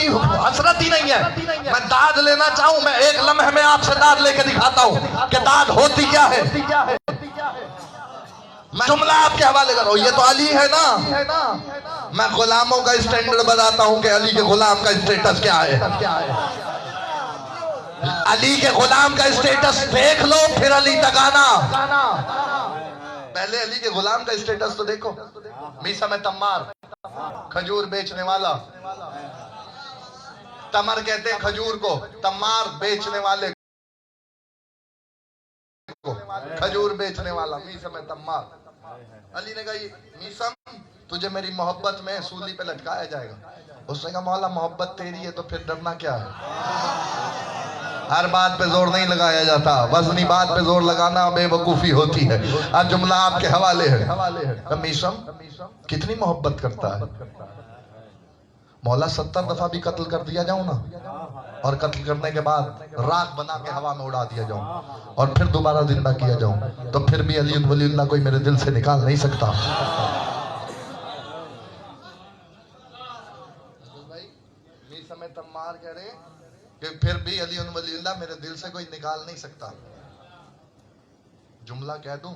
کی حسرت ہی نہیں ہے. میں داد لینا چاہوں، میں ایک لمحے میں آپ سے داد لے کے دکھاتا ہوں کہ داد ہوتی کیا ہے. میں جملہ آپ کے حوالے کر رہا ہوں. یہ تو علی ہے نا. میں غلاموں کا اسٹینڈرڈ بتاتا ہوں کہ علی کے غلام کا اسٹیٹس کیا ہے. علی کے غلام کا اسٹیٹس دیکھ لو پھر علی تک آنا. پہلے علی کے غلام کا اسٹیٹس تو دیکھو. میسا میں تمار، کھجور بیچنے والا. تمر کہتے ہیں کھجور کو، تمار بیچنے والے کو، کھجور بیچنے والا. میسا میں تمار. علی نے کہا میسم تجھے میری محبت میں سولی پہ لٹکایا جائے گا. اس نے کہا مولا محبت تیری ہے تو پھر ڈرنا کیا ہے. ہر بات پہ زور نہیں لگایا جاتا، وزنی بات پہ زور لگانا بے وقوفی ہوتی ہے. اب جملہ آپ کے حوالے ہے. میسم کتنی محبت کرتا ہے. مولا 70 دفعہ بھی قتل کر دیا جاؤں نا، اور قتل کرنے کے بعد راکھ بنا کے ہوا میں اڑا دیا جاؤں اور پھر دوبارہ زندہ کیا جاؤں تو پھر بھی علی ولی اللہ کوئی میرے دل سے نکال نہیں سکتا. میسا میں تمار کہہ رہے کہ پھر بھی علی ولی اللہ میرے دل سے کوئی نکال نہیں سکتا. جملہ کہہ دوں،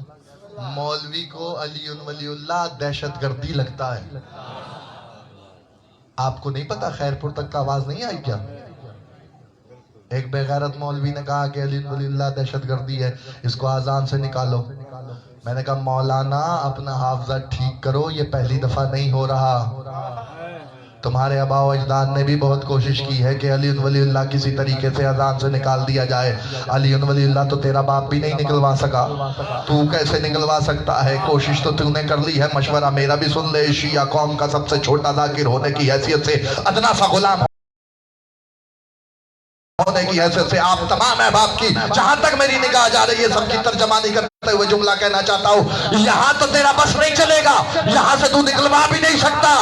مولوی کو علی ولی اللہ دہشت گردی لگتا ہے. آپ کو نہیں پتا خیرپور تک کا آواز نہیں آئی کیا؟ ایک بے غیرت مولوی نے کہا کہ علی ولی اللہ دہشت گردی ہے، اس کو آذان سے نکالو. میں نے کہا مولانا اپنا حافظہ ٹھیک کرو، یہ پہلی دفعہ نہیں ہو رہا. تمہارے آباء و اجداد نے بھی بہت کوشش کی ہے کہ علی ولی اللہ کسی طریقے سے اذان سے نکال دیا جائے. علی ولی اللہ تو تیرا باپ بھی نہیں نکلوا سکا، تو کیسے نکلوا سکتا ہے؟ کوشش تو تو نے کر لی ہے. مشورہ میرا بھی سن لے. شیعہ قوم کا سب سے چھوٹا ذاکر ہونے کی حیثیت سے، ادنا سا غلام ہونے کی حیثیت سے آپ تمام احباب کی جہاں تک میری نگاہ جا رہی ہے سب کی ترجمانی کرتے ہوئے جملہ کہنا چاہتا ہوں. یہاں تو تیرا بس نہیں چلے گا، یہاں سے تو نکلوا بھی نہیں سکتا.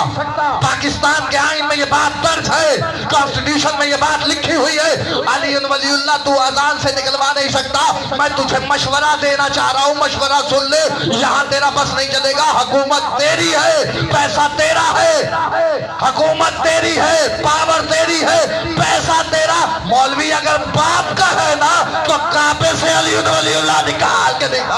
پاکستان کے آئین میں یہ بات درج ہے، کانسٹیٹیوشن میں یہ بات لکھی ہوئی ہے. علی ولی اللہ تو اذان سے نکلوا نہیں سکتا. میں تجھے مشورہ دینا چاہ رہا ہوں، مشورہ سن لے. یہاں تیرا بس نہیں چلے گا. حکومت تیری ہے، پیسہ تیرا ہے، حکومت تیری ہے، پاور تیری ہے، پیسہ تیرا. مولوی اگر باپ کا ہے نا تو کعبے سے علی ولی اللہ نکال کے دیکھا.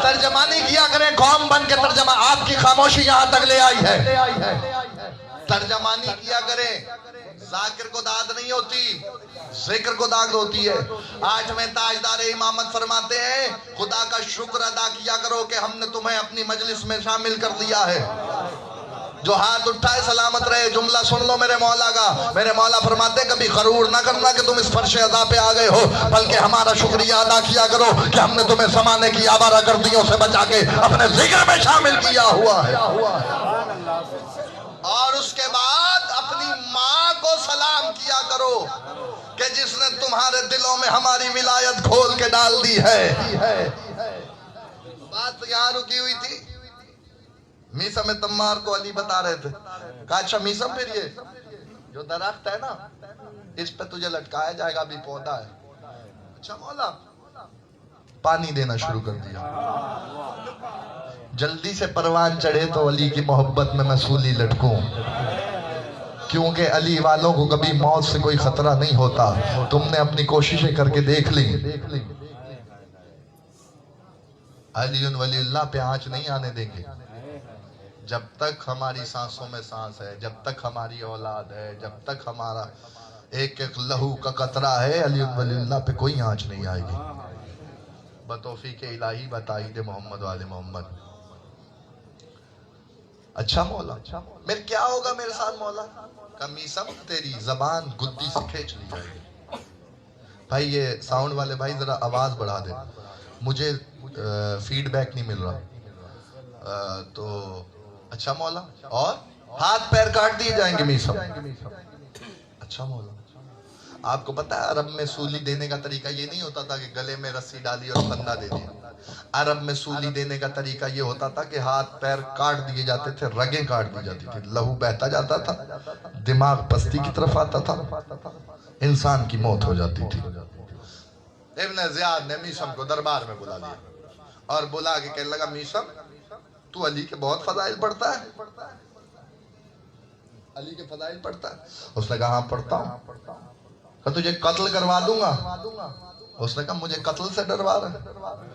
ترجمانی کیا کریں قوم بن کے. ترجمہ آپ کی خاموشی یہاں تک لے آئی ہے. ترجمانی کیا کریں. ذاکر کو داد نہیں ہوتی، ذکر کو داد ہوتی ہے. آج میں تاجدار امامت فرماتے ہیں خدا کا شکر ادا کیا کرو کہ ہم نے تمہیں اپنی مجلس میں شامل کر دیا ہے. جو ہاتھ اٹھائے سلامت رہے. جملہ سن لو میرے مولا کا. میرے مولا فرماتے کبھی غرور نہ کرنا کہ تم اس فرش ادا پہ آ گئے ہو، بلکہ ہمارا شکریہ ادا کیا کرو کہ ہم نے تمہیں زمانے کی آوارہ گردیوں سے بچا کے اپنے ذکر میں شامل کیا ہوا ہے. اور اس کے بعد اپنی ماں کو سلام کیا کرو کہ جس نے تمہارے دلوں میں ہماری ولایت کھول کے ڈال دی ہے. بات یہاں رکی ہوئی تھی. میسا میں تمار کو علی بتا رہے تھے. کہا اچھا میسم پھر یہ جو درخت ہے نا اس پہ تجھے لٹکایا جائے گا، ابھی پودا ہے. اچھا مولا. پانی دینا شروع کر دیا. جلدی سے پروان چڑھے تو علی کی محبت میں سولی لٹکوں، کیونکہ علی والوں کو کبھی موت سے کوئی خطرہ نہیں ہوتا. تم نے اپنی کوششیں کر کے دیکھ لی. علی ولی اللہ پہ آنچ نہیں آنے دیں گے. جب تک ہماری سانسوں میں سانس ہے، جب تک ہماری اولاد ہے، جب تک ہمارا ایک ایک لہو کا قطرہ ہے، علی ولی اللہ پہ کوئی آنچ نہیں آئے گی. بتوفیق الہی بتائید محمد والے محمد. اچھا مولا میرے کیا ہوگا میرے ساتھ مولا؟ میسم تیری زبان گدی سے کھینچ لی جائے گی. بھائی یہ ساؤنڈ والے بھائی ذرا آواز بڑھا دے، مجھے فیڈ بیک نہیں مل رہا. تو اچھا مولا. اور ہاتھ پیر کاٹ دیے جائیں گے میسم. اچھا مولا. آپ کو پتا ہے عرب میں سولی دینے کا طریقہ یہ نہیں ہوتا تھا کہ گلے میں رسی ڈالی اور پھندا دے دیا. عرب میں سولی دینے کا طریقہ یہ ہوتا تھا کہ ہاتھ پیر کاٹ دیے جاتے تھے، رگیں کاٹ دی جاتی تھی، لہو بہتا جاتا تھا، دماغ پستی کی طرف آتا تھا، انسان کی موت ہو جاتی تھی. ابن زیاد نے میثم کو دربار میں بلا لیا اور بلا کے کہنے لگا میثم تو علی کے بہت فضائل پڑھتا ہے؟ علی کے فضائل پڑھتا ہے؟ اس نے کہا ہاں پڑھتا ہوں۔ کہ تجھے قتل کروا دوں گا؟ اس نے کہا مجھے قتل سے ڈروا رہا ہے؟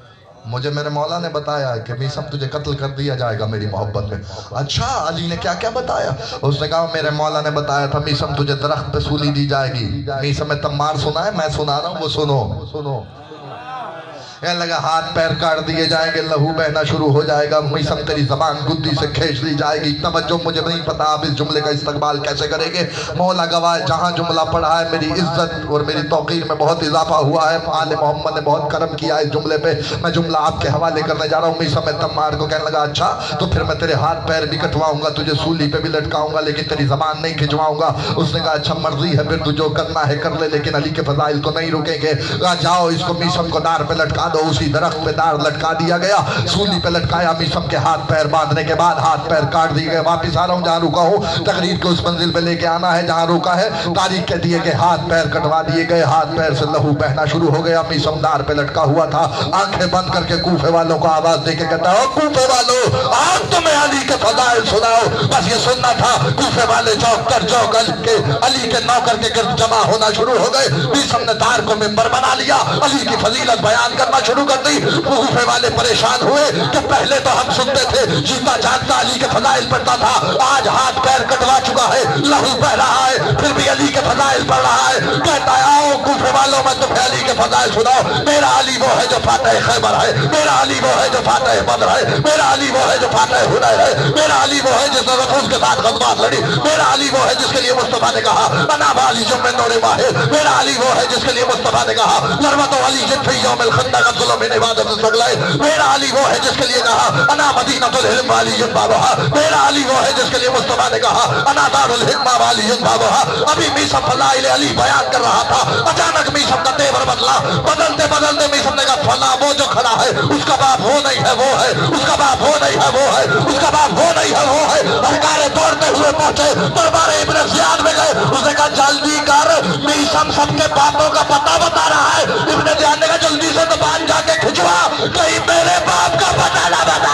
مجھے میرے مولا نے بتایا کہ میثم تجھے قتل کر دیا جائے گا میری محبت میں۔ اچھا علی نے کیا کیا بتایا؟ اس نے کہا میرے مولا نے بتایا تھا میثم تجھے درخت پہ سولی دی جائے گی۔ میثم تمار سنا ہے؟ میں سنا رہا ہوں، وہ سنو۔ کہنے لگا ہاتھ پیر کاٹ دیے جائیں گے، لہو بہنا شروع ہو جائے گا، میثم تیری زبان گدی سے کھینچ لی جائے گی۔ توجہ، مجھے نہیں پتا آپ اس جملے کا استقبال کیسے کریں گے، مولا گواہ جہاں جملہ پڑھا ہے میری عزت اور میری توقیر میں بہت اضافہ ہوا ہے، آل محمد نے بہت کرم کیا ہے اس جملے پہ۔ میں جملہ آپ کے حوالے کرنے جا رہا ہوں۔ میثم تمار کو کہنے لگا اچھا تو پھر میں تیرے ہاتھ پیر بھی کٹواؤں گا، تجھے سولی پہ بھی لٹکاؤں گا، لیکن تیری زبان نہیں کھنچواؤں گا۔ اس نے کہا اچھا مرضی ہے، پھر تو جو کرنا ہے کر لے، لیکن علی کے فضائل تو نہیں رکیں گے۔ کہا جاؤ اس کو میثم کو دار پہ لٹکا دو۔ اسی درخت پہ دار لٹکا دیا گیا، سولی پہ لٹکایا، میثم کے ہاتھ پیر باندھنے کے بعد ہاتھ پیر کاٹ دیے گئے۔ واپس آ رہا ہوں جہاں رکا ہوں، تقریر کو اس منزل پہ لے کے آنا ہے جہاں روکا ہے۔ تاریخ کے دیے کہ ہاتھ پیر کٹوا دیے گئے، ہاتھ پیر سے لہو بہنا شروع ہو گیا۔ میثم دار پہ لٹکا ہوا تھا، آنکھیں بند کر کے کوفے والوں کو آواز دے کے کہتا ہے کوفے والوں آج تمہیں علی کے فضائل سناؤ۔ بس یہ سننا تھا، کوفے والے چوک در چوک علی کے نوکر کے گرد جمع ہونا شروع ہو گئے۔ میثم نے دار کو ممبر بنا لیا، علی کی فضیلت بیان کرنا شروع کر دی۔ کوفے والے پریشان ہوئے کہ پہلے تو ہم سنتے تھے جیتا جانتا علی کے فضائل پڑھتا تھا، آج ہاتھ پیر کٹوا چکا ہے، لہو بہ رہا ہے، پھر بھی علی کے فضائل پڑھ رہا ہے۔ کہتا ہے آؤ کوفے والوں میں تمہیں علی کے فضائل سناؤ۔ میرا علی وہ ہے جو فاتح خیبر ہے، میرا علی وہ ہے جو فاتح بدر ہے، میرا علی وہ ہے جو فاتح حنین ہے، میرا علی وہ ہے جس نے رسول کے ساتھ غزوات لڑی، میرا علی وہ ہے جس کے لیے مصطفیٰ نے کہا انا علی جو میں نور واحد، میرا علی وہ ہے جس کے لیے مصطفیٰ نے کہا ضربت علی جن فی یوم الخندق ظلم من عبادت السگلائے، میرا علی وہ ہے جس کے لیے کہا انا مدینہ العلم والی بابہا، میرا علی وہ ہے جس کے لیے مصطفیٰ نے کہا انا دار الحکمہ والی بابہا۔ ابھی میثم فضائل علی بیان کر رہا تھا، اچانک میثم کا تیور بدلا، بدلتے بدلتے میثم نے کہا فلاں وہ جو کھڑا ہے اس کا باپ وہ نہیں ہے وہ ہے، اس کا باپ وہ نہیں ہے وہ ہے، اس کا باپ وہ نہیں ہے وہ ہے۔ ہرکارے دوڑتے ہوئے پہنچے دربار ابن زیاد میں گئے، اس نے کہا جلدی کر، میثم سب کے باپوں کا پتہ بتا رہا ہے۔ ابن زیاد نے کہا جلدی سے زبان جا کے کھچوا، کہیں میرے باپ کا پتہ نہ بتا۔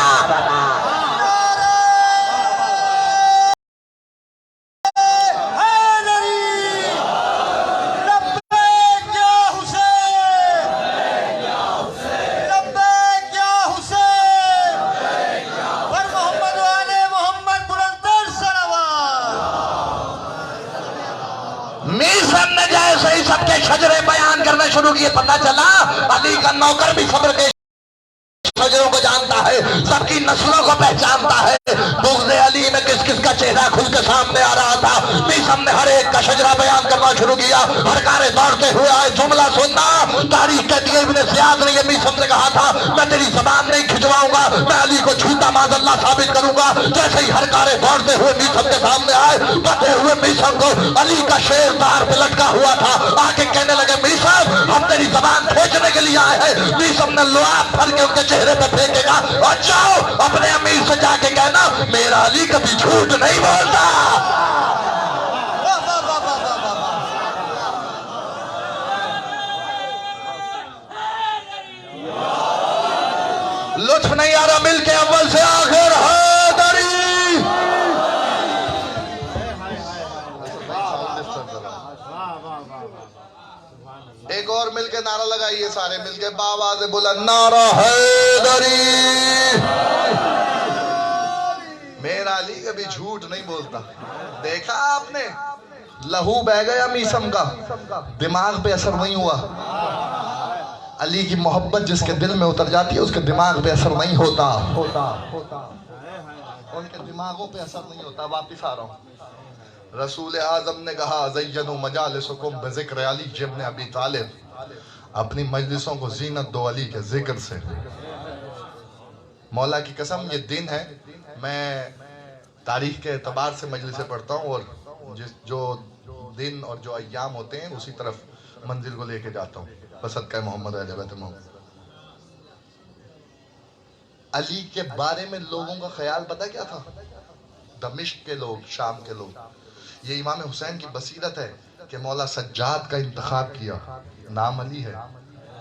میثم نے جیسے ہی سب کے شجرے بیان کرنے شروع کیے، پتہ چلا علی کا نوکر بھی صبر کے شجروں کو جانتا ہے، سب کی نسلوں کو پہچانتا ہے۔ بغض علی میں کس کس کا چہرہ کھل کے سامنے آ رہا تھا۔ میثم نے ہر ایک کا شجرہ بیان کرنا شروع کیا، ہر کارے دوڑتے ہوئے آئے، جملہ سننا۔ تاریخ کہتی ہے ابن زیاد نے یہ میثم سے کہا تھا میں تیری زبان نہیں کھچواؤں گا، میں علی کو جھوٹا معاذ اللہ ثابت کروں گا۔ جیسے ہی ہر کارے دوڑتے ہوئے میثم کے سامنے آئے، بڑھتے ہوئے میثم کو علی کا شیر دار پہ لٹکا ہوا تھا، آکے کہنے لگے میثم ہم تیری زبان کھینچنے کے لیے آئے ہیں۔ میثم نے لعاب بھر کے ان کے چہرے پہ پھینکے گا اور جاؤ اپنے امیر سے جا کے کہنا میرا علی کبھی جھوٹ نہیں بولتا۔ لطف نہیں آ رہا، مل کے اول سے آخر حیدری۔ ایک اور مل کے نعرہ لگائیے سارے مل کے باواز بلند، نعرہ حیدری۔ میرا علی کبھی جھوٹ نہیں بولتا۔ دیکھا آپ نے لہو بہ گیا میثم کا، دماغ پہ اثر نہیں ہوا۔ علی کی محبت جس کے دل میں اتر جاتی ہے اس کے دماغ پہ اثر نہیں ہوتا، ان کے دماغوں پہ اثر نہیں ہوتا۔ واپس آ رہا ہوں، رسول اعظم نے کہا زینوا مجالسکم بذکر علی ابن ابی طالب، اپنی مجلسوں کو زینت دو علی کے ذکر سے۔ مولا کی قسم یہ دن ہے، میں تاریخ کے اعتبار سے مجلسیں پڑھتا ہوں اور جو دن اور جو ایام ہوتے ہیں اسی طرف منزل کو لے کے جاتا ہوں بصدقہ محمد اہل بیت محمد۔ علی کے بارے میں لوگوں کا خیال پتہ کیا تھا؟ دمشق کے لوگ، شام کے لوگ، یہ امام حسین کی بصیرت ہے کہ مولا سجاد کا انتخاب کیا، نام علی ہے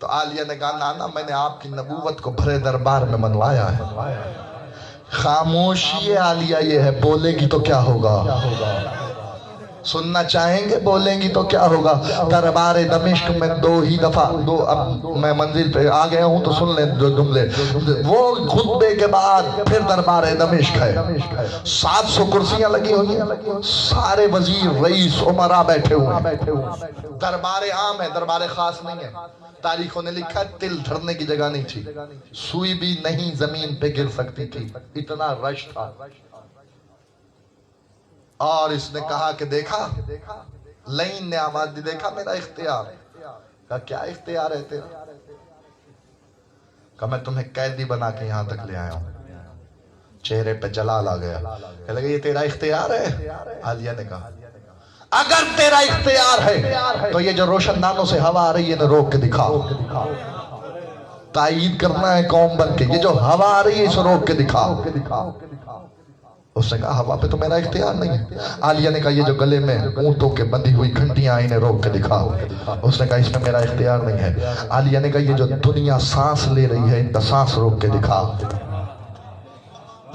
تو عالیہ نے کہا نانا میں نے آپ کی نبوت کو بھرے دربار میں منوایا ہے. خاموشی عالیہ یہ ہے، بولے گی تو کیا ہوگا؟ سننا چاہیں گے؟ بولیں گی تو کیا ہوگا؟ دربار دمشق میں اب میں منزل پہ آ گیا ہوں تو سن لیں جو جملے. وہ خطبے کے بعد پھر دربار دمشق ہے. 700 کرسیاں لگی ہوئی ہیں، سارے وزیر رئیس عمرہ بیٹھے ہوئے ہیں. دربار عام ہے، دربار خاص نہیں ہے. تاریخوں نے لکھا ہے تل دھرنے کی جگہ نہیں تھی، سوئی بھی نہیں زمین پہ گر سکتی تھی، اتنا رش تھا. اور اس نے کہا کہ دیکھا، لین نے آواز دی، دیکھا میرا اختیار؟ کہا کیا اختیار ہے تیرا؟ کہا میں تمہیں قیدی بنا کے یہاں تک لے آیا ہوں. چہرے پہ جلال آ گیا. کہنے لگا یہ تیرا اختیار ہے؟ عالیہ نے کہا اگر تیرا اختیار ہے تو یہ جو روشن دانوں سے ہوا آ رہی ہے روک کے دکھا. تائید کرنا ہے قوم بن کے، یہ جو ہوا آ رہی ہے اسے روک کے دکھا. اس نے کہا ہوا پہ تو میرا اختیار نہیں ہے. عالیہ نے کہا یہ جو گلے میں اونٹوں کے بندھی ہوئی گھنٹیاں انہیں روک کے دکھا. اس نے کہا اس میں میرا اختیار نہیں ہے. عالیہ نے کہا یہ جو دنیا سانس لے رہی ہے ان کا سانس روک کے دکھا.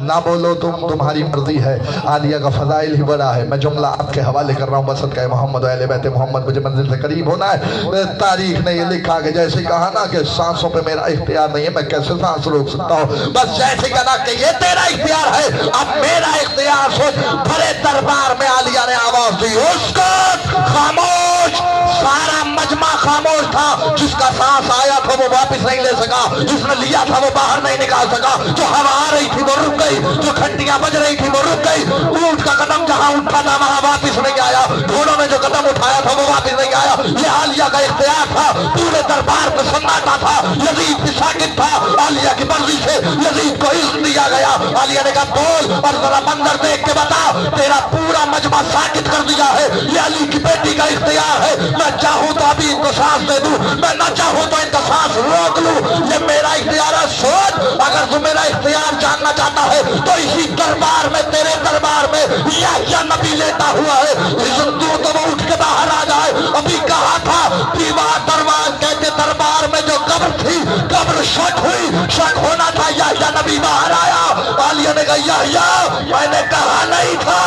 نہ بولو تمہاری مرضی ہے. عالیہ کا فضائل ہی بڑا ہے. میں جملہ آپ کے حوالے کر رہا ہوں. بصدقہ محمد و اہل بیت محمد مجھے منزل سے قریب ہونا ہے. تاریخ نے یہ لکھا کہ جیسے کہا نا کہ سانسوں پہ میرا اختیار نہیں ہے، میں کیسے سانس روک سکتا ہوں؟ بس جیسے کہا کہ یہ تیرا اختیار ہے، اب میرا اختیار سوچ. بھرے دربار میں عالیہ نے آواز دی اسکت، خاموش. سارا مجمع خاموش تھا. جس کا سانس آیا تھا وہ واپس نہیں لے سکا، جس نے لیا تھا وہ باہر نہیں نکال سکا. جو ہوا آ رہی تھی وہ رک گئی، جو گھنٹیاں بج رہی تھی وہ رک گئی. اونٹ کا قدم جہاں اٹھا تھا وہاں واپس نہیں آیا. گھوڑوں نے جو قدم اٹھایا تھا وہ واپس نہیں آیا. یہ عالیہ کا اختیار تھا. پورے دربار میں سناٹا تھا. یزید بھی ساکت تھا. عالیہ کی مرضی سے یزید کو عزت دیا گیا. عالیہ نے کہا بول اور ذرا منظر دیکھ کے بتا. تیرا پورا مجمع ساکت کر دیا ہے. یہ علی کی بیٹی کا اختیار ہے. میں چاہوں تو ابھی ان کو سانس دے دوں، میں نہ چاہوں تو ان کا سانس روک لوں. یہ میرا اختیار ہے. سوچ، اگر تو میرا اختیار جاننا چاہتا ہے تو اسی دربار میں، تیرے دربار میں یحییٰ نبی لیتا ہوا ہے. عزت دو تو وہ اٹھ کے باہر آ جائے. ابھی کہا تھا دیوار دربار کہتے دربار میں جو قبر تھی، قبر شک ہوئی، شک ہونا تھا. یحییٰ نبی باہر آیا. عالیہ نے کہا یحییٰ میں نے کہا نہیں تھا،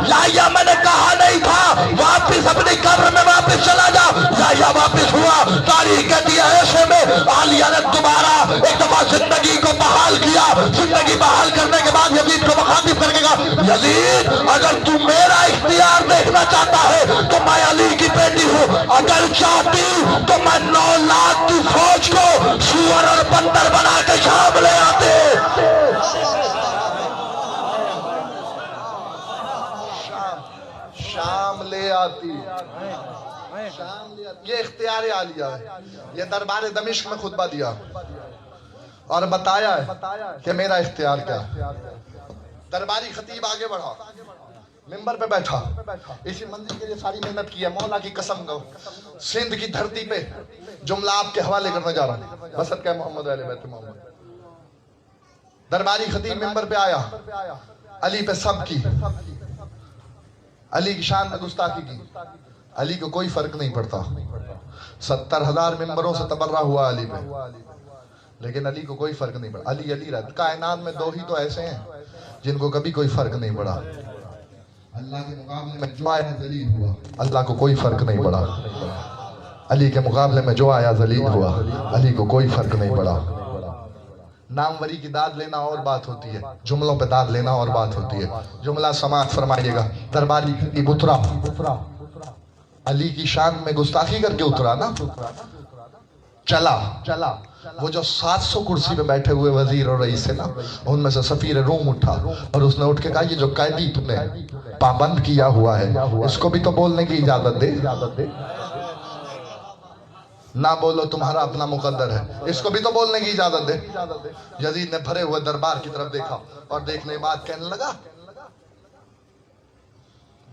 یحییٰ میں نے کہا نہیں تھا، واپس اپنی قبر میں واپس چلا جا. یحییٰ واپس ہوا. تاریخ کہتی ہے ایسے میں عالیہ نے دوبارہ ایک دفعہ زندگی کو بحال کیا. زندگی بحال کرنے کے بعد یزید کو مخاطب کر کے کہا یزید اگر تو میرا اختیار دیکھنا چاہتا ہے تو میں علی کی بیٹی ہوں. اگر چاہتی تو میں 9 لاکھ کی فوج کو سور اور بندر بنا کے شام لے آتے. شام لے آتی. یہ اختیار عالیہ ہے. یہ دربار دمشق میں خطبہ دیا اور بتایا ہے کہ میرا اختیار کیا. درباری خطیب آگے بڑھا، منبر پہ بیٹھا. اسی منزل کے لیے ساری محنت کی ہے. مولا کی قسم گو سندھ کی دھرتی پہ جملہ آپ کے حوالے کرنے جا رہا ہوں. بصدقہ محمد اہل بیت محمد. درباری خطیب منبر پہ آیا، علی پہ سب کی، علی کی شان میں گستاخی کی. علی کو کوئی فرق نہیں پڑتا. 70,000 ممبروں سے تبرہ ہوا علی پہ، لیکن علی کو کوئی فرق نہیں پڑا. علی علی رہتا. کائنات میں 2 ہی تو ایسے ہیں جن کو کبھی کوئی فرق نہیں پڑا. اللہ کے مقابلے میں جو آیا ذلیل ہوا، اللہ کو کوئی فرق نہیں پڑا. علی کے مقابلے میں جو آیا ذلیل ہوا، علی کو کوئی فرق نہیں پڑا. ناموری کی داد لینا اور بات ہوتی ہے، جملوں پہ داد لینا اور بات ہوتی ہے. جملہ سماعت فرمائیے گا. درباری خطیب اترا، علی کی شان میں گستاخی کر کے اترا نا. چلا وہ جو 700 کرسی پہ بیٹھے ہوئے وزیر اور رئیس سے نا، ان میں سے سفیر روم اٹھا اور اس نے اٹھ کے کہا یہ جو قیدی تم نے پابند کیا ہوا ہے اس کو بھی تو بولنے کی اجازت دے. نہ بولو تمہارا اپنا مقدر ہے، اس کو بھی تو بولنے کی اجازت دے. یزید نے بھرے ہوئے دربار کی طرف دیکھا اور دیکھنے کے بعد کہنے لگا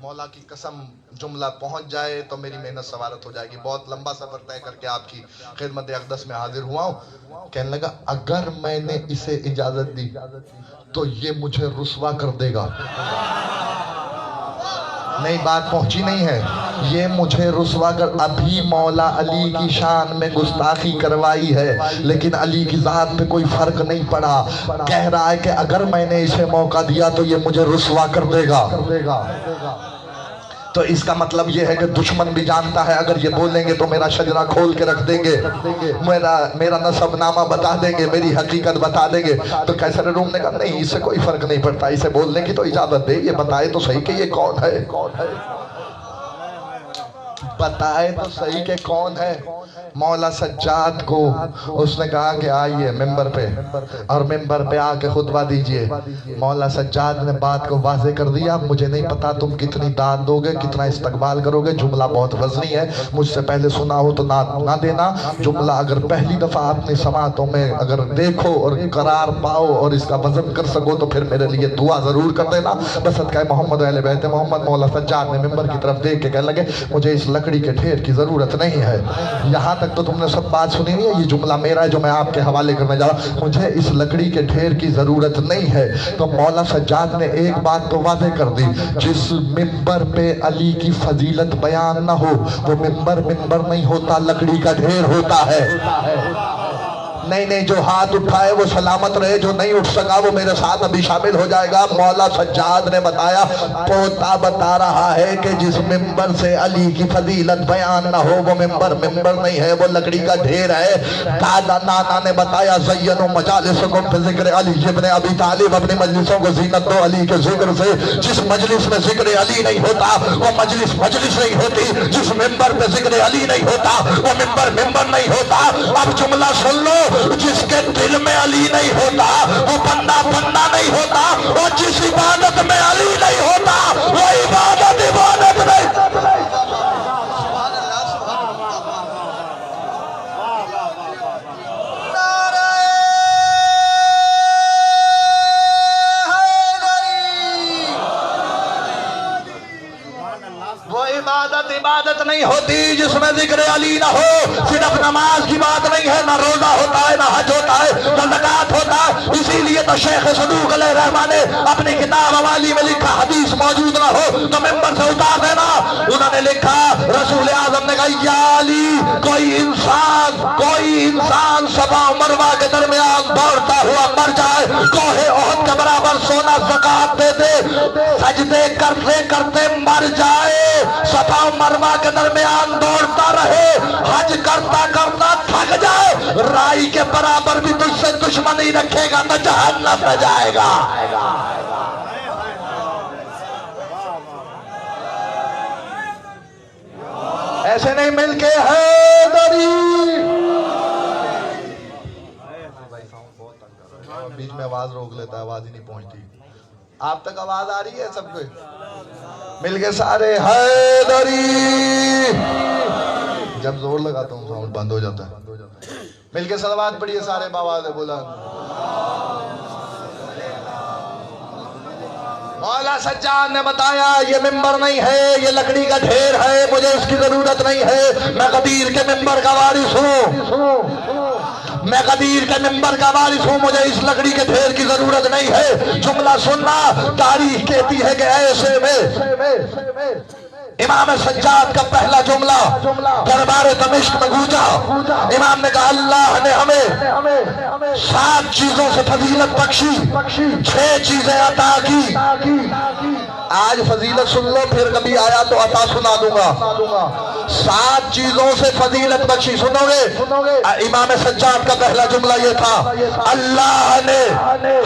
مولا کی قسم جملہ پہنچ جائے تو میری محنت سوارت ہو جائے گی. بہت لمبا سفر طے کر کے آپ کی خدمت اقدس میں حاضر ہوا ہوں. کہنے لگا اگر میں نے اسے اجازت دی تو یہ مجھے رسوا کر دے گا. نہیں بات پہنچی نہیں ہے. یہ مجھے رسوا کر ابھی مولا علی کی شان میں گستاخی کروائی ہے لیکن علی کی ذات پہ کوئی فرق نہیں پڑا. کہہ رہا ہے کہ اگر میں نے اسے موقع دیا تو یہ مجھے رسوا کر دے گا. تو اس کا مطلب یہ ہے کہ دشمن بھی جانتا ہے اگر یہ بولیں گے تو میرا شجرہ کھول کے رکھ دیں گے, میرا نسب نامہ بتا دیں گے, میری حقیقت بتا دیں گے. تو کیسر روم نے کہا نہیں, اس سے کوئی فرق نہیں پڑتا, اسے بولنے کی تو اجازت دے, یہ بتائے تو صحیح کہ یہ کون ہے, بتائے تو صحیح کہ کون ہے. مولا سجاد کو اس نے کہا کہ آئیے ممبر پہ اور ممبر پہ آ کے خطبہ دیجئے. مولا سجاد نے بات کو واضح کر دیا, مجھے نہیں پتا تم کتنی داد دو گے, کتنا استقبال کرو گے, جملہ بہت وزنی ہے, مجھ سے پہلے سنا ہو تو نہ دینا. جملہ اگر پہلی دفعہ اپنی سماعتوں میں اگر دیکھو اور قرار پاؤ اور اس کا وزن کر سکو تو پھر میرے لیے دعا ضرور کر دینا. بس صدقہ محمد اہل بیت محمد. مولا سجاد نے ممبر کی طرف دیکھ کے کہنے لگے مجھے اس لکڑی کے ڈھیر کی ضرورت نہیں ہے. یہاں تک تو تم نے سب بات سنی ہے, یہ جملہ میرا ہے جو میں آپ کے حوالے کرنے جا رہا ہوں. مجھے اس لکڑی کے ڈھیر کی ضرورت نہیں ہے. تو مولا سجاد نے ایک بات تو واضح کر دی, جس ممبر پہ علی کی فضیلت بیان نہ ہو وہ ممبر نہیں ہوتا, لکڑی کا ڈھیر ہوتا ہے. نہیں جو ہاتھ اٹھائے وہ سلامت رہے, جو نہیں اٹھ سکا وہ میرے ساتھ ابھی شامل ہو جائے گا. مولا سجاد نے بتایا, پوتا بتا رہا ہے کہ جس ممبر سے علی کی فضیلت بیان نہ ہو وہ ممبر نہیں ہے, وہ لکڑی کا ڈھیر ہے. دادا نانا نے بتایا زینوا مجالسکم بذکر علی ابن ابی طالب, اپنی مجلسوں کو زینت دو علی کے ذکر سے. جس مجلس میں ذکر علی نہیں ہوتا وہ مجلس نہیں ہوتی, جس ممبر پہ ذکر علی نہیں ہوتا وہ ممبر نہیں ہوتا. اب جملہ سن لو, جس کے دل میں علی نہیں ہوتا وہ بندہ نہیں ہوتا, اور جس عبادت میں علی نہیں ہوتا وہ عبادت نہیں. عبادت نہیں ہوتی جس میں ذکر علی نہ ہو. صرف نماز کی بات نہیں ہے, نہ روزہ ہوتا ہے, نہ حج ہوتا ہے, نہ زکوٰۃ ہوتا ہے. اسی لیے تو شیخ صدوق علیہ الرحمہ نے اپنی کتاب حوالی میں لکھا حدیث موجود نہ ہو تو ممبر سے اتار دینا. انہوں نے لکھا, رسول اعظم نے کہا یا علی, کوئی انسان صفا و مروہ کے درمیان دوڑتا ہوا مر جائے, کوہ احد کے برابر سونا زکوٰۃ دے دے, سجدے کرتے کرتے مر جائے, صفا و مروہ کے درمیان دوڑتا رہے, حج کرتا کرتا تھک جائے, رائی کے برابر بھی تجھ سے دشمنی رکھے گا تو جہنم میں جائے گا. ایسے نہیں مل کے حیدری. بیچ میں آواز روک لیتا ہے, آواز ہی نہیں پہنچتی. آپ تک آواز آ رہی ہے سب کو؟ مل کے سارے حیدری. جب زور لگاتا ہوں ساؤنڈ بند ہو جاتا ہے. مل کے صلوات پڑھیے سارے باواز بلند. مولا سجاد نے بتایا یہ ممبر نہیں ہے, یہ لکڑی کا ڈھیر ہے, مجھے اس کی ضرورت نہیں ہے. میں غدیر کے ممبر کا وارث ہوں, مجھے اس لکڑی کے ڈھیر کی ضرورت نہیں ہے. جملہ سننا, تاریخ کہتی ہے کہ ایسے میں امام سجاد کا پہلا جملہ دربار دمشق میں گونجا. امام نے کہا اللہ نے ہمیں 7 چیزوں سے فضیلت بخشی, 6 چیزیں عطا کی. آج فضیلت سن لو, پھر کبھی آیا تو عطا سنا دوں گا. 7 چیزوں سے فضیلت بخشی, سنو گے. امام سجاد کا پہلا جملہ یہ تھا, اللہ نے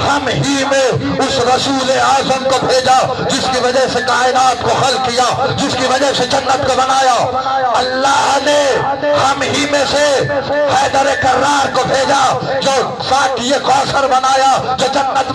ہم ہی میں اس رسول اعظم کو بھیجا جس کی وجہ سے کائنات کو خلق کیا, جس کی وجہ سے جنت کو بنایا. اللہ نے ہم ہی میں سے حیدر کرار کو بھیجا جو ساقی کوثر بنایا, جو جنت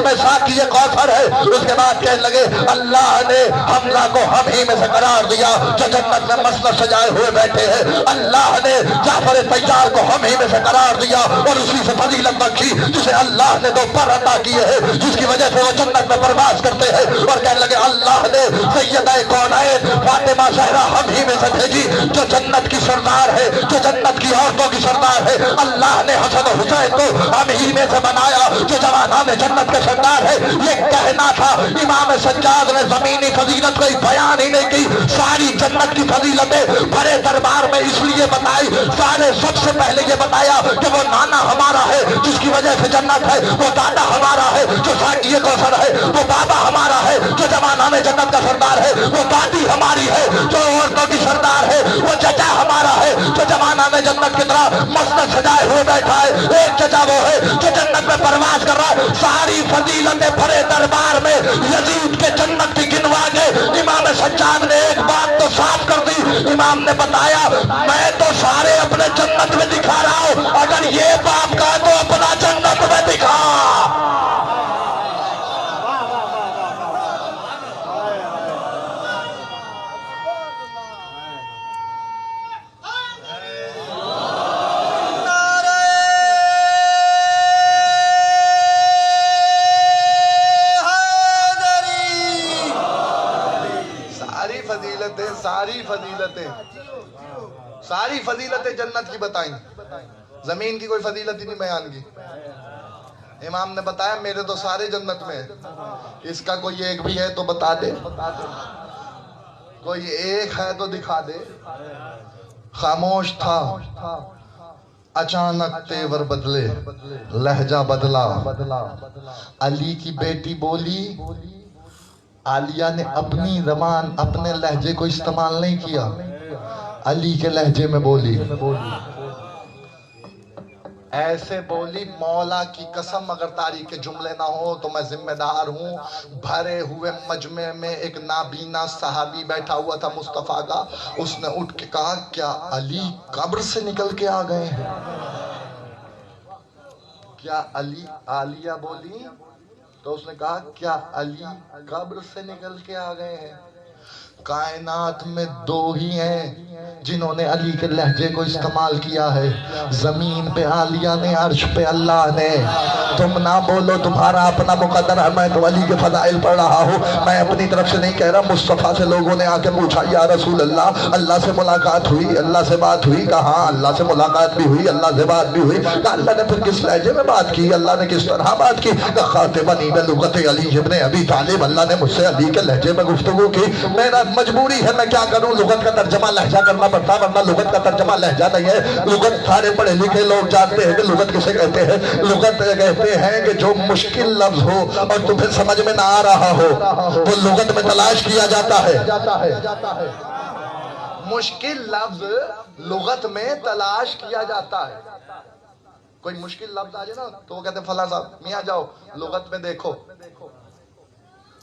میں ساقی کوثر ہے. اس کے بعد کہنے لگے اللہ نے حمزہ کو ہم ہی میں سے قرار دیا جو جنت میں مسند سجائے ہوئے بیٹھے ہیں. اللہ نے جعفر طیار کو ہم ہی میں سے قرار دیا اور اسی سے فضیلت بخشی جسے اللہ نے 2 پر عطا کیے ہیں جس کی وجہ سے وہ جنت میں پرواز کرتے ہیں اور کہنے لگے اللہ نے سیدہ کونین فاطمہ زہرا ہم ہی میں سے بھیجی جو جنت کی سردار ہے، جو جنت کی عورتوں کی سردار ہے۔ اللہ نے حسن و حسین کو ہم ہی میں سے بنایا جو جوانان جنت کے سردار ہے۔ یہ کہنا تھا امام سجاد نے زمینی فضیلت کوئی بیان ہی نہیں کی، ساری جنت کی فضیلتیں بڑے دربار میں اس لیے بتائی، سارے سب سے پہلے یہ بتایا کہ وہ نانا ہمارا ہے جس کی وجہ سے جنت ہے، وہ دادا ہمارا ہے جو ساقی کوثر ہے، وہ بابا ہمارا ہے جو جوانان جنت کا سردار ہے، وہ دادی ہماری ہے جو عورتوں کی سردار ہے، وہ چچا ہمارا ہے جو جوانان جنت کی طرح مسند سجائے ہوئے بیٹھا ہے، ایک چچا وہ ہے جو جنت میں پرواز کر رہا ہے۔ ساری فضیلتیں بڑے دربار میں یزید کے جنت کی گنوا کے امام سجاد نے ایک بات تو صاف کر دی، امام نے بتایا میں تو سارے اپنے جنت میں دکھا رہا ہوں، اگر یہ باپ کا تو اپنا جنت میں دکھا۔ ساری فضیلتیں جنت کی بتائیں، زمین کی کوئی فضیلت ہی نہیں بیان کی۔ امام نے بتایا میرے تو سارے جنت میں ہیں، اس کا کوئی ایک بھی ہے تو بتا دے، کوئی ایک ہے تو دکھا دے۔ خاموش تھا، اچانک تیور بدلے، لہجہ بدلا۔ علی کی بیٹی بولی، عالیہ نے اپنی زبان اپنے لہجے کو استعمال نہیں کیا، علی کے لہجے میں بولی، ایسے بولی مولا کی قسم اگر تاریخ کے جملے نہ ہو تو میں ذمہ دار ہوں۔ بھرے ہوئے مجمع میں ایک نابینا صحابی بیٹھا ہوا تھا مصطفیٰ کا، اس نے اٹھ کے کہا کیا علی قبر سے نکل کے آ گئے ہیں؟ کیا علی؟ عالیہ بولی تو اس نے کہا کیا علی قبر سے نکل کے آ گئے ہیں؟ کائنات میں دو ہی ہیں جنہوں نے علی کے لہجے کو استعمال کیا ہے، زمین پہ عالیہ نے، عرش پہ اللہ نے۔ تم نہ بولو، تمہارا اپنا مقدر ہے، میں تو علی کے فضائل پڑھ رہا ہوں، میں اپنی طرف سے نہیں کہہ رہا۔ مصطفیٰ سے لوگوں نے آ کے پوچھا یا رسول اللہ، اللہ سے ملاقات ہوئی، اللہ سے بات ہوئی؟ کہا ہاں اللہ سے ملاقات بھی ہوئی، اللہ سے بات بھی ہوئی۔ کہا اللہ نے پھر کس لہجے میں بات کی، اللہ نے کس طرح بات کی؟ خاطبنی بلغت علی ابن ابی طالب، اللہ نے مجھ سے علی کے لہجے میں گفتگو کی، میرا مجبوری ہے، میں کیا کروں، لغت کا ترجمہ لہجہ کرنا پڑتا، ورنہ لغت کا ترجمہ لہجہ نہیں ہے۔ لغت سارے پڑھے لکھے لوگ جانتے ہیں کہ لغت کسے کہتے ہیں۔ لغت کہتے ہیں کہ جو مشکل لفظ ہو اور تمہیں سمجھ میں نہ آ رہا ہو وہ لغت میں تلاش کیا جاتا ہے۔ مشکل لفظ لغت میں تلاش کیا جاتا ہے۔ کوئی مشکل لفظ آ جائے نا تو وہ کہتے ہیں فلاں صاحب میاں جاؤ لغت میں دیکھو۔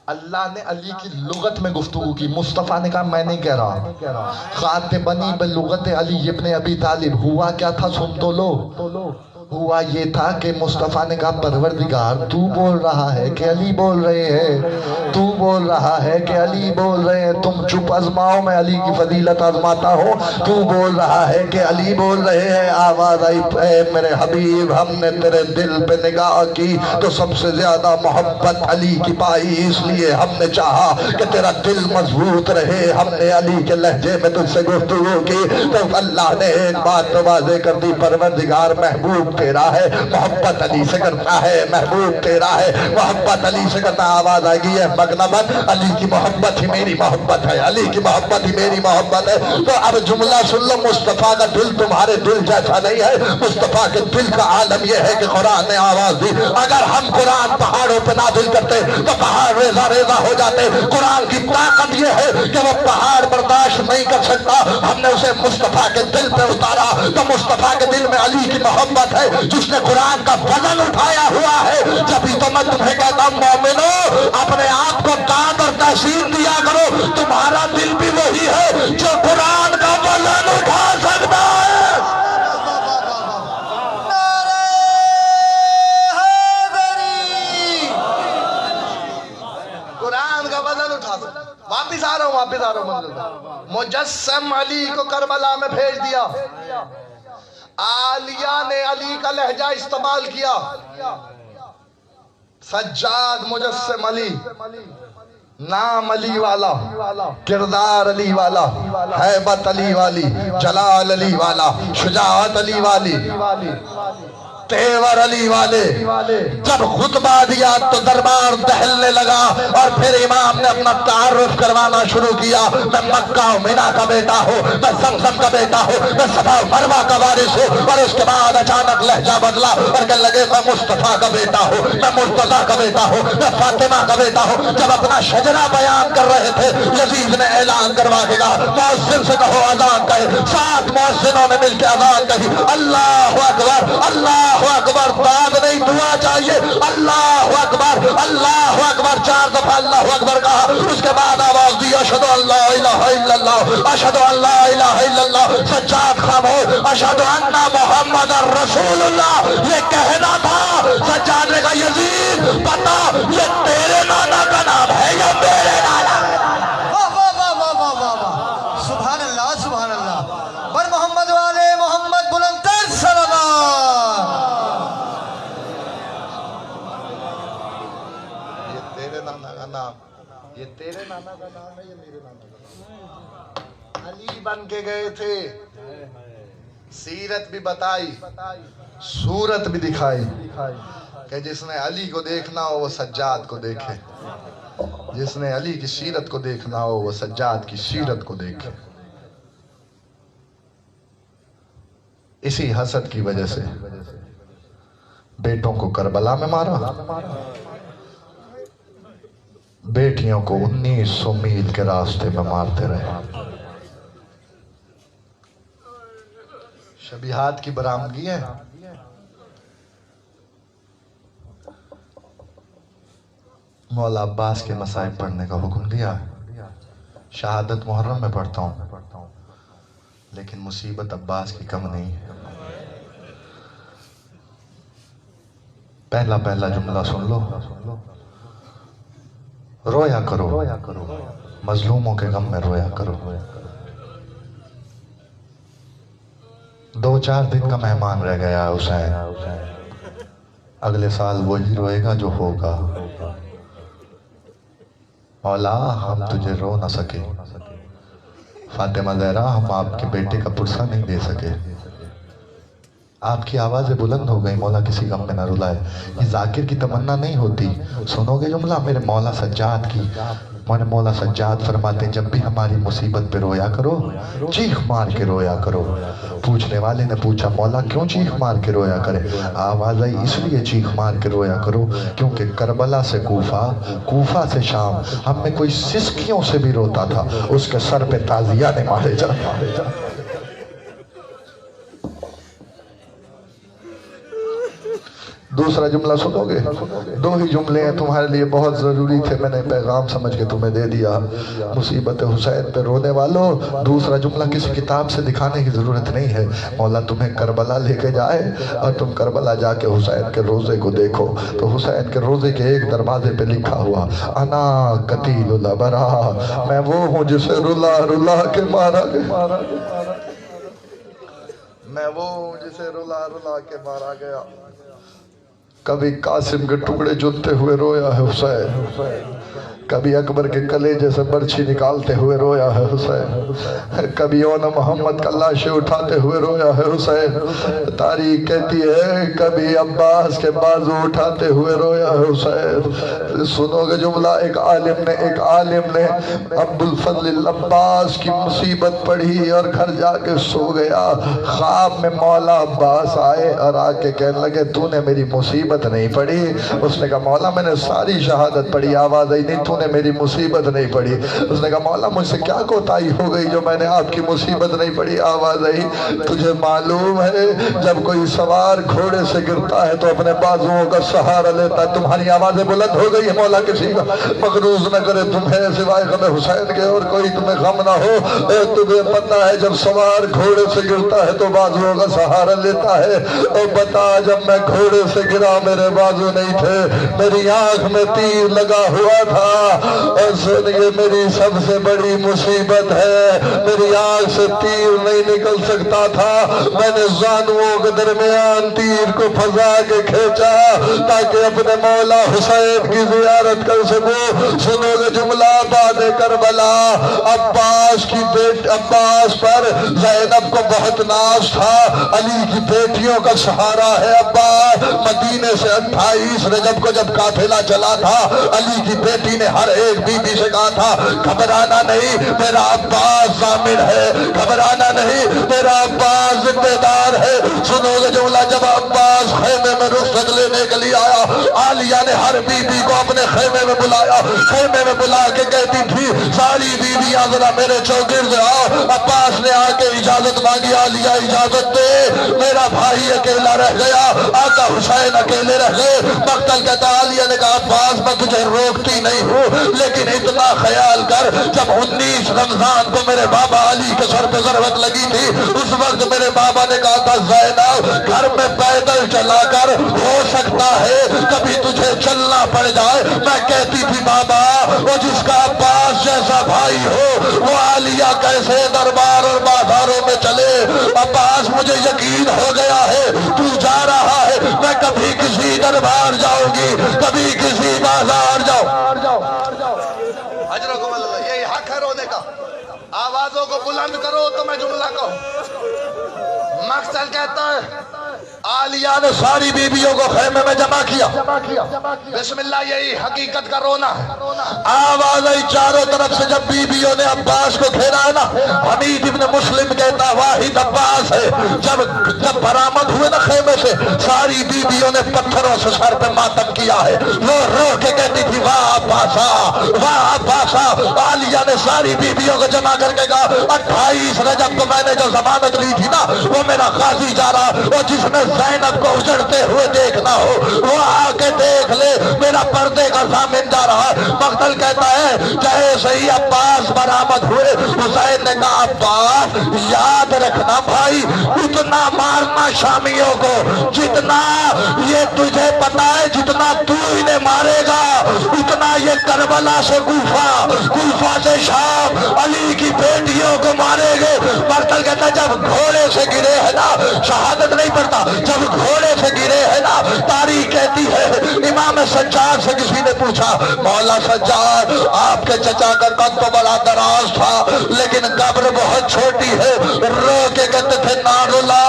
اللہ نے علی کی لغت میں گفتگو کی، مصطفیٰ نے کہا میں نہیں کہہ رہا۔ خاطبنی بلغت علی ابن ابی طالب، ہوا کیا تھا سن تو لو۔ ہوا یہ تھا کہ مصطفیٰ نے کہا پروردگار تو بول رہا ہے کہ علی بول رہے ہیں، تو بول رہا ہے کہ علی بول رہے ہیں، تم چپ ازماؤ میں علی کی فضیلت ازماتا ہوں، تو بول رہا ہے کہ علی بول رہے ہیں۔ آواز آئی اے میرے حبیب ہم نے تیرے دل پہ نگاہ کی تو سب سے زیادہ محبت علی کی پائی، اس لیے ہم نے چاہا کہ تیرا دل مضبوط رہے، ہم نے علی کے لہجے میں تجھ سے گفتگو کی۔ تو اللہ نے ایک بات واضح کر دی، پروردگار محبوب تیرا ہے، محبت علی سے کرتا ہے، محبوب تیرا ہے، محبت علی سے کرتا۔ آواز آئے گی ہے مغنبت، علی کی محبت ہی میری محبت ہے، علی کی محبت ہی میری محبت ہے۔ تو اب جملہ سن لو، مصطفیٰ کا دل تمہارے دل جیسا نہیں ہے، مصطفیٰ کے دل کا عالم یہ ہے کہ قرآن نے آواز دی۔ اگر ہم قرآن پہاڑوں پہ نازل کرتے تو پہاڑ ریزہ ریزہ ہو جاتے۔ قرآن کی طاقت یہ ہے کہ وہ پہاڑ برداشت نہیں کر سکتا، ہم نے اسے مصطفیٰ کے دل پہ اتارا تو مصطفیٰ کے دل میں علی کی محبت ہے، جس نے قرآن کا وزن اٹھایا ہوا ہے۔ جبھی تو میں تمہیں کہتا ہوں مومنو اپنے آپ کو داد اور تحسین دیا کرو، تمہارا دل بھی وہی ہے جو قرآن کا وزن اٹھا سکتا ہے۔ قرآن کا وزن اٹھا سکتا۔ واپس آ رہا ہوں منزل پر۔ مجسم علی کو کربلا میں بھیج دیا، عالیہ نے علی کا لہجہ استعمال کیا، سجاد مجسم علی، نام علی والا، کردار علی والا، ہیبت علی والی، جلال علی والا، شجاعت علی والی، تیور علی والے۔ جب خطبہ دیا تو دربار دہلنے لگا، اور پھر امام نے اپنا تعارف کروانا شروع کیا۔ میں مکہ و مینا کا بیٹا ہوں، میں زمزم کا بیٹا ہوں، میں صفا و مروا کا وارث ہوں۔ اور اس کے بعد اچانک لہجہ بدلا اور کہنے لگے میں مصطفیٰ کا بیٹا ہوں، میں مرتضیٰ کا بیٹا ہوں، میں فاطمہ کا بیٹا ہوں۔ جب اپنا شجرہ بیان کر رہے تھے، یزید نے اعلان کروا کے کہا مؤذن سے کہو اذان کہے۔ 7 مؤذنوں نے مل کے اذان کہی، اللہ اکبر، اللہ اکبر، داد نہیں دعا چاہیے، اللہ اکبر، اللہ اکبر، 4 دفعہ اللہ اکبر کہا۔ اس کے بعد آواز دی اشہد ان لا الہ الا اللہ، اشہد ان لا الہ الا اللہ۔ سجاد خاموش، اشہد ان محمد رسول اللہ یہ کہنا تھا۔ سجاد نے کہا یزید بتا یہ تیرے نانا کا نام ہے یا میرے نانا کا نام ہے؟ واہ واہ واہ واہ واہ واہ واہ، سبحان اللہ سبحان اللہ، بر محمد والے محمد بلند تر صلوات۔ یہ تیرے نانا کا نام، یہ تیرے نانا کا نام ہے، یہ میرے نانا کا نام ہے۔ علی بن کے گئے تھے، سیرت بھی بتائی، صورت بھی دکھائی کہ جس نے علی کو دیکھنا ہو وہ سجاد کو دیکھے، جس نے علی کی سیرت کو دیکھنا ہو وہ سجاد کی سیرت کو دیکھے۔ اسی حسد کی وجہ سے بیٹوں کو کربلا میں مارا، بیٹیوں کو 1900 میل کے راستے میں مارتے رہے۔ شبیہات کی برآمدگی ہے۔ مولا عباس کے مصائب پڑھنے کا حکم دیا، شہادت محرم میں پڑھتا ہوں، لیکن مصیبت عباس کی کم نہیں ہے۔ پہلا جملہ سن لو، رویا کرو، مظلوموں کے غم میں رویا کرو۔ 2-4 دن کا مہمان رہ گیا حسین، اگلے سال وہی روئے گا جو ہوگا۔ مولا ہم تجھے رو نہ سکے، فاطمہ زہرا ہم آپ کے بیٹے کا پرسہ نہیں دے سکے۔ آپ کی آوازیں بلند ہو گئی، مولا کسی غم میں نہ رلائے۔ یہ ذاکر کی تمنا نہیں ہوتی۔ سنو گے جملہ میرے مولا سجاد کی؟ میرے مولا سجاد فرماتے ہیں جب بھی ہماری مصیبت پہ رویا کرو، چیخ مار کے رویا کرو۔ پوچھنے والے نے پوچھا مولا کیوں چیخ مار کے رویا کرے؟ آواز آئی اس لیے چیخ مار کے رویا کرو کیونکہ کربلا سے کوفہ، کوفہ سے شام، ہم میں کوئی سسکیوں سے بھی روتا تھا، اس کے سر پہ تازیہ نے مارے جا۔ دوسرا جملہ سنو گے؟ 2 ہی جملے ہیں تمہارے لیے بہت ضروری تھے، میں نے پیغام سمجھ کے تمہیں دے دیا۔ مصیبت حسین پہ رونے والوں، دوسرا جملہ کسی کتاب سے دکھانے کی ضرورت نہیں ہے۔ مولا تمہیں کربلا لے کے جائے اور تم کربلا جا کے حسین کے روزے کو دیکھو تو حسین کے روزے کے ایک دروازے پہ لکھا ہوا انا قتیل الابرا، میں وہ ہوں جسے رلا رلا کے مارا گیا، میں وہ ہوں جسے رلا رلا کے مارا گیا۔ کبھی قاسم کے ٹکڑے جنتے ہوئے رویا ہے حسین، کبھی اکبر کے کلیجے سے برچھی نکالتے ہوئے رویا ہے حسین، کبھی اون محمد کا لاشیں اٹھاتے ہوئے رویا ہے حسین۔ تاریخ کہتی ہے کبھی عباس کے بازو اٹھاتے ہوئے رویا ہے حسین۔ سنو گے جملہ، ایک عالم نے ابوالفضل العباس کی مصیبت پڑھی اور گھر جا کے سو گیا۔ خواب میں مولا عباس آئے اور آ کے کہنے لگے تو نے میری مصیبت نہیں پڑھی۔ اس نے کہا مولا میں نے ساری شہادت پڑھی، آواز آئی نہیں تو نے میری مصیبت نہیں پڑھی۔ اس نے کہا مولا مجھ سے کیا کوتاہی ہو گئی جو میں نے آپ کی مصیبت نہیں پڑھی؟ آواز آئی تجھے معلوم ہے جب کوئی سوار گھوڑے سے گرتا ہے تو اپنے بازوؤں کا سہارا لیتا ہے۔ تمہاری آوازیں بلند ہو گئی ہے، مولا کسی کا مغروض نہ کرے تمہیں سوائے غم حسین کے اور کوئی تمہیں غم نہ ہو۔ تمہیں پتہ ہے جب سوار گھوڑے سے گرتا ہے تو بازوؤں کا سہارا لیتا ہے، اور بتا جب میں گھوڑے سے گرا میرے بازو نہیں تھے، میری آنکھ میں تیر لگا ہوا تھا، اور سنیے میری سب سے بڑی مصیبت ہے میری آنکھ سے تیر نہیں نکل سکتا تھا میں نے زانووں کے درمیان تیر کو پھنسا کے کھینچا تاکہ اپنے مولا حسین کی زیارت کر سکوں سنو گے جملہ بعد کربلا عباس پر زینب کو بہت ناز تھا علی کی بیٹیوں کا سہارا ہے عباس مدینے سے 28 رجب کو جب قافلہ چلا تھا علی کی بیٹی نے ہر ایک بی بی سے کہا تھا گھبرانا نہیں میرا عباس ضامن ہے گھبرانا نہیں میرا عباس ذمہ دار ہے سنو گے جملہ جب عباس خیمے میں رخصت لینے کے لیے آیا عالیہ نے ہر بی بی کو اپنے خیمے میں بلایا خیمے میں بلا کے کہتی تھی ساری بیویاں ذرا میرے چوگرد آؤ عباس نے آ کے اجازت مانگی عالیہ اجازت دے میرا بھائی اکیلا رہ گیا آقا حسین اکیلے رہ گئے مقتل کہتا عالیہ نے کہا عباس میں تجھے روکتی نہیں ہوں لیکن اتنا خیال کر جب 19 رمضان کو میرے بابا علی کے سر پہ ضربت لگی تھی اس وقت میرے بابا نے کہا تھا زینب گھر میں پیدل چلا کر ہو سکتا ہے کبھی تجھے چلنا پڑ جائے میں کہتی تھی بابا وہ جس کا عباس جیسا بھائی ہو وہ عالیہ کیسے دربار اور بازاروں میں چلے عباس مجھے یقین ہو گیا ہے تو جا رہا ہے میں کبھی کسی دربار جاؤں گی کبھی کسی بازار جاؤں اجرکم اللہ یہی حق ہے رونے کا آوازوں کو بلند کرو تو میں جملہ کہوں مقصد کہتا ہے عالیہ نے ساری بیویوں کو خیمے میں جمع کیا بسم اللہ یہی حقیقت کا رونا آواز آئی چاروں طرف سے جب بیویوں نے عباس کو گھیرا ہے نا حمید ابن مسلم کہتا واحد عباس ہے جب برآمد ہوئے نا خیمے سے ساری بیویوں نے پتھروں سے سر پہ ماتم کیا ہے وہ رو کے کہتی تھی واہ عباسا عالیہ نے ساری بیویوں کو جمع کر کے کہا 28 رجب کو میں نے جو ضمانت لی تھی نا وہ میرا قاضی جا رہا وہ جس نے زینب کو اجڑتے ہوئے دیکھنا ہو وہ آ کے دیکھ لے میرا پردے کا ضامن جا رہا ہے مقتل کہتا ہے جیسے ہی عباس برآمد ہوئے حسین نے کہا عباس یاد رکھنا بھائی اتنا مارنا شامیوں کو جتنا یہ تجھے پتا ہے جتنا تو انہیں مارے گا اتنا یہ کربلا سے کوفہ سے شام علی کی بیٹیوں کو مارے گے مقتل کہتا ہے جب گھوڑے سے گرے ہے نا شہادت نہیں پڑتا جب گھوڑے سے گرے ہے نا تاریخ کہتی ہے امام سجاد سے کسی نے پوچھا مولا سجاد آپ کے چچا کا قد تو بڑا دراز تھا لیکن قبر بہت چھوٹی ہے رو کے کہتے تھے نارلا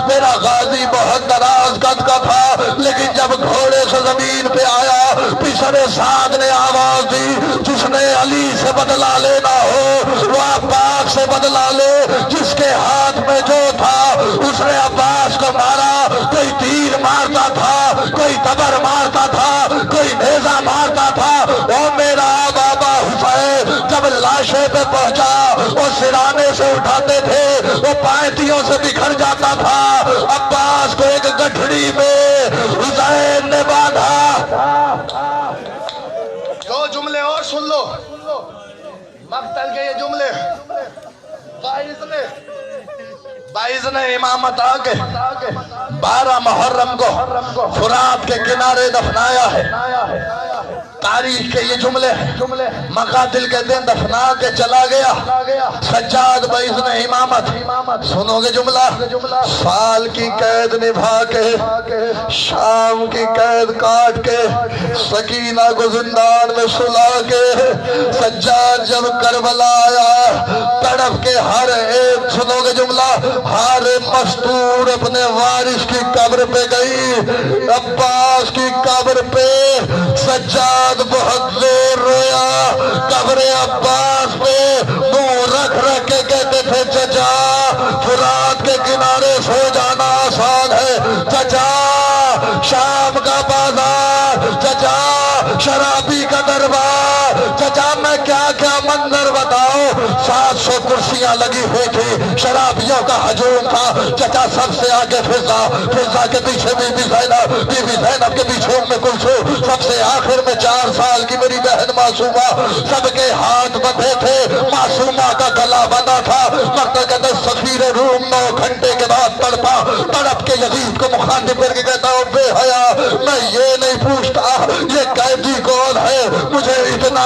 میرا غازی بہت دراز قد کا تھا لیکن جب گھوڑے سے زمین پہ آیا پسرے سعد نے آواز دی جس نے علی سے بدلہ لینا ہو وہ عباس سے بدلہ لے جس کے ہاتھ میں جو تھا اس نے عباس کو مارا کوئی تیر مارتا تھا کوئی تبر مارتا تھا کوئی نیزہ مارتا تھا وہ میرا بابا حسین جب لاشے پہ پہنچا وہ سرانے سے اٹھاتے تھے وہ پائتیوں سے بکھر جاتا تھا عباس کو ایک گٹھڑی میں حسین نے باندھا دو جملے اور سن لو مقتل کے یہ جملے بائیس نے امامت آگے 12 محرم کو فرات کے کنارے دفنایا ہے تاریخ کے یہ جملے مقاتل کہتے ہیں دفنا کے چلا گیا سجاد بائیس نے امامت سنو گے جملہ سال کی قید نبھا کے شام کی قید کاٹ کے سکینہ کو زندان میں سلا کے سجاد جب کربلا آیا تڑپ کے ہر ایک سنو گے جملہ ہر مستور اپنے وارث کی قبر پہ گئی عباس کی قبر پہ سجاد بہت زور رویا قبر عباس پہ منہ رکھ کے کہتے تھے چچا فرات کے کنارے سو جانا آسان ہے چچا شام کا بازار چچا شرابی کا دربار چچا میں کیا منظر بتاؤ 700 کرسیاں لگی ہوئی تھی شرابیوں کا ہجوم تھا چچا سب سے آگے فضا کے پیچھے بی بی زینب کے پیچھے میں کلثوم سب سے آخر میں 4 سال کی میری بہن معصومہ سب کے ہاتھ بندھے تھے معصومہ کا گلا بندھا تھا مقتل کہتے سفیر روم 9 گھنٹے کے بعد تڑپ کے یزید کو مخاطب کر کے کہتا ہوں بے حیا میں یہ نہیں پوچھتا یہ قیدی کون ہے مجھے اتنا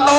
9